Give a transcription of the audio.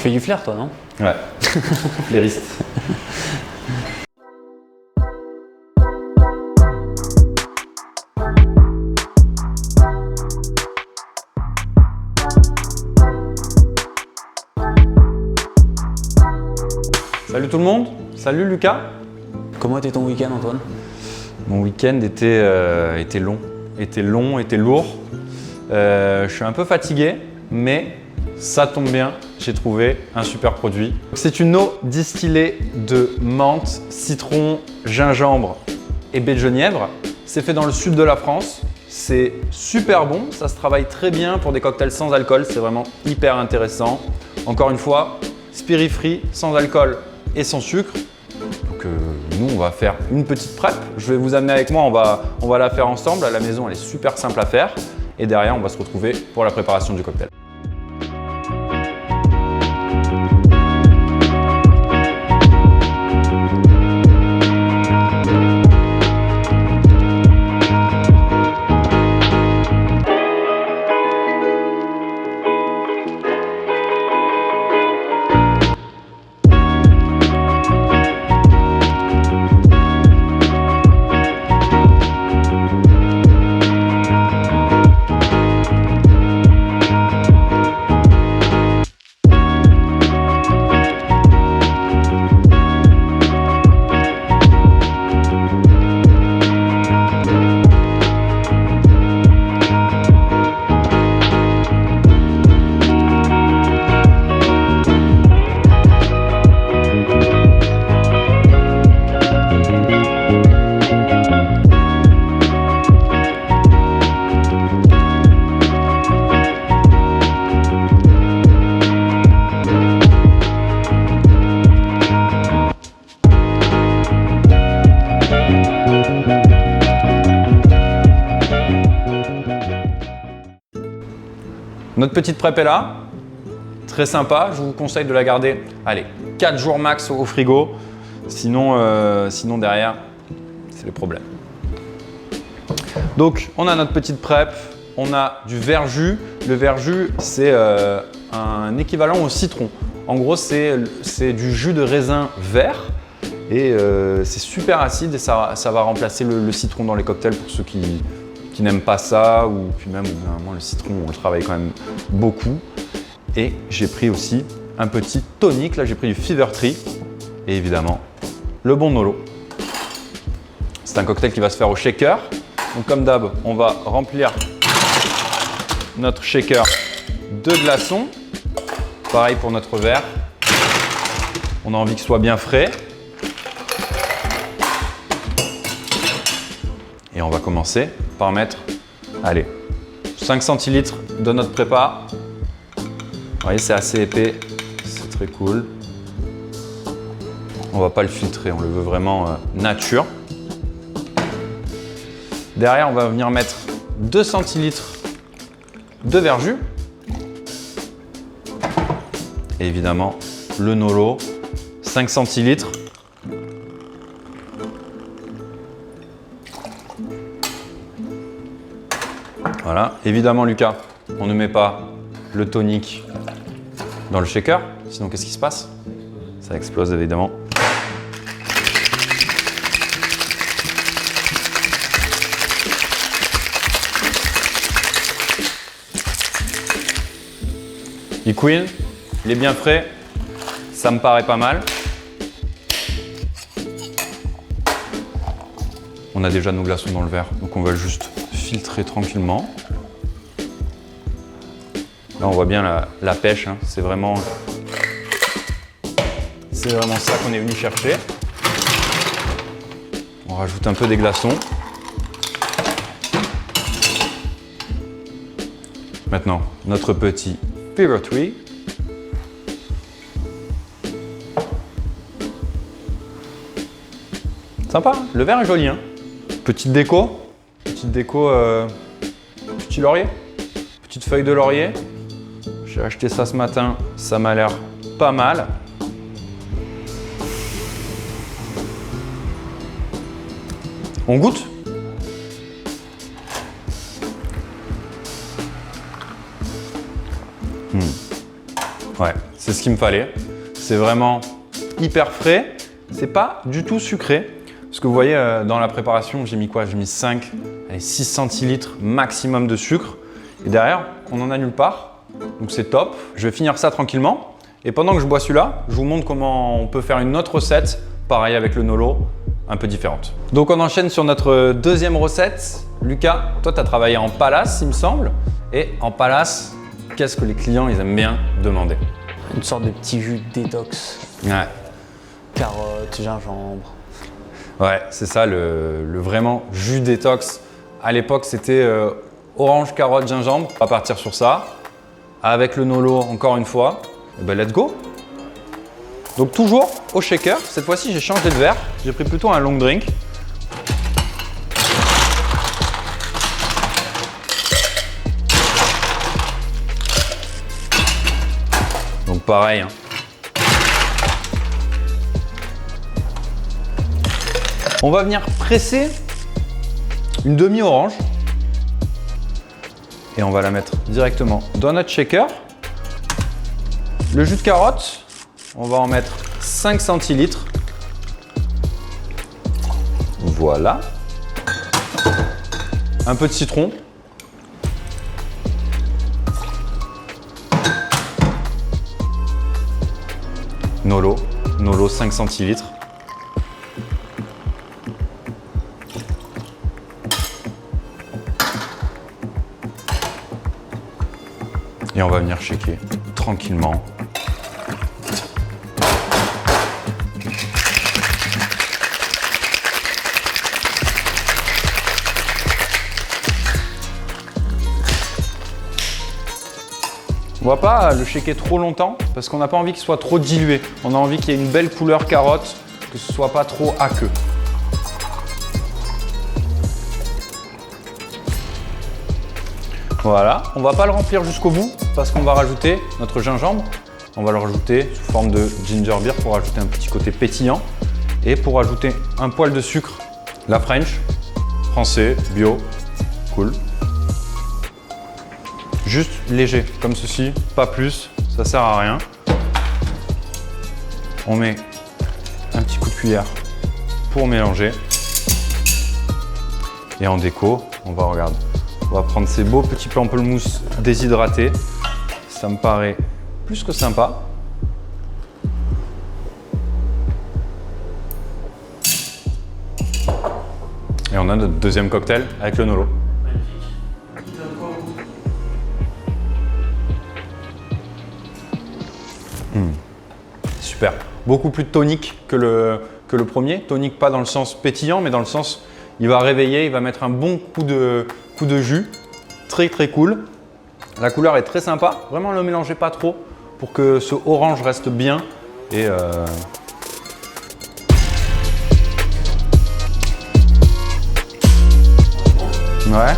fais du flair, toi, non? Ouais, flairiste. Salut tout le monde, salut Lucas. Comment était ton week-end, Antoine? Mon week-end était long, était lourd. Je suis un peu fatigué, mais ça tombe bien, j'ai trouvé un super produit. C'est une eau distillée de menthe, citron, gingembre et baie de genièvre. C'est fait dans le sud de la France. C'est super bon, ça se travaille très bien pour des cocktails sans alcool. C'est vraiment hyper intéressant. Encore une fois, spirit free, sans alcool et sans sucre. Donc nous, on va faire une petite prep. Je vais vous amener avec moi, on va la faire ensemble. À la maison, elle est super simple à faire. Et derrière, on va se retrouver pour la préparation du cocktail. Notre petite prep est là, très sympa. Je vous conseille de la garder, allez, 4 jours max au frigo. Sinon derrière, c'est le problème. Donc, on a notre petite prep, on a du verjus. Le verjus, c'est un équivalent au citron. En gros, c'est du jus de raisin vert et c'est super acide et ça va remplacer le citron dans les cocktails pour ceux qui n'aiment pas ça ou puis même vraiment le citron, on le travaille quand même beaucoup. Et j'ai pris aussi un petit tonic, là j'ai pris du Fever Tree et évidemment le bon Nolo. C'est un cocktail qui va se faire au shaker. Donc comme d'hab, on va remplir notre shaker de glaçons. Pareil pour notre verre. On a envie qu'il soit bien frais. Et on va commencer par mettre, allez, 5 centilitres de notre prépa. Vous voyez, c'est assez épais, c'est très cool. On ne va pas le filtrer, on le veut vraiment nature. Derrière, on va venir mettre 2 centilitres de verjus. Et évidemment, le Nolo, 5 centilitres. Voilà, évidemment Lucas, on ne met pas le tonic dans le shaker, sinon qu'est-ce qui se passe? Ça explose évidemment. Il couine, il est bien frais, ça me paraît pas mal. On a déjà nos glaçons dans le verre, donc on va juste filtrer tranquillement. Là, on voit bien la pêche, hein. C'est vraiment ça qu'on est venu chercher. On rajoute un peu des glaçons. Maintenant, notre petit Fever Tree. Sympa, hein, le verre est joli, hein. Petite déco, petit laurier, petite feuille de laurier. J'ai acheté ça ce matin, ça m'a l'air pas mal. On goûte? Ouais, c'est ce qu'il me fallait. C'est vraiment hyper frais. C'est pas du tout sucré. Parce que vous voyez, dans la préparation, j'ai mis quoi? J'ai mis 5, allez, 6 centilitres maximum de sucre. Et derrière, on en a nulle part. Donc c'est top. Je vais finir ça tranquillement. Et pendant que je bois celui-là, je vous montre comment on peut faire une autre recette, pareil avec le Nolo, un peu différente. Donc on enchaîne sur notre deuxième recette. Lucas, toi tu as travaillé en palace, il me semble. Et en palace, qu'est-ce que les clients ils aiment bien demander? Une sorte de petit jus détox. Ouais. Carottes, gingembre. Ouais, c'est ça le vraiment jus détox. À l'époque, c'était orange, carotte, gingembre. On va partir sur ça. Avec le Nolo, encore une fois. Et ben, let's go. Donc toujours au shaker. Cette fois-ci, j'ai changé de verre. J'ai pris plutôt un long drink. Donc pareil. Hein. On va venir presser une demi-orange et on va la mettre directement dans notre shaker. Le jus de carotte, on va en mettre 5 centilitres. Voilà. Un peu de citron. Nolo 5 centilitres. Et on va venir shaker tranquillement. On va pas le shaker trop longtemps parce qu'on n'a pas envie qu'il soit trop dilué. On a envie qu'il y ait une belle couleur carotte, que ce soit pas trop aqueux. Voilà, on va pas le remplir jusqu'au bout parce qu'on va rajouter notre gingembre. On va le rajouter sous forme de ginger beer pour ajouter un petit côté pétillant et pour ajouter un poil de sucre. La French, français, bio, cool. Juste léger, comme ceci, pas plus, ça sert à rien. On met un petit coup de cuillère pour mélanger. Et en déco, on va prendre ces beaux petits pamplemousses déshydratés. Ça me paraît plus que sympa. Et on a notre deuxième cocktail avec le Nolo. Super. Beaucoup plus tonique que le premier. Tonique pas dans le sens pétillant, mais dans le sens il va réveiller, il va mettre un bon coup de jus. Très très cool. La couleur est très sympa. Vraiment ne le mélangez pas trop pour que ce orange reste bien. Et ouais.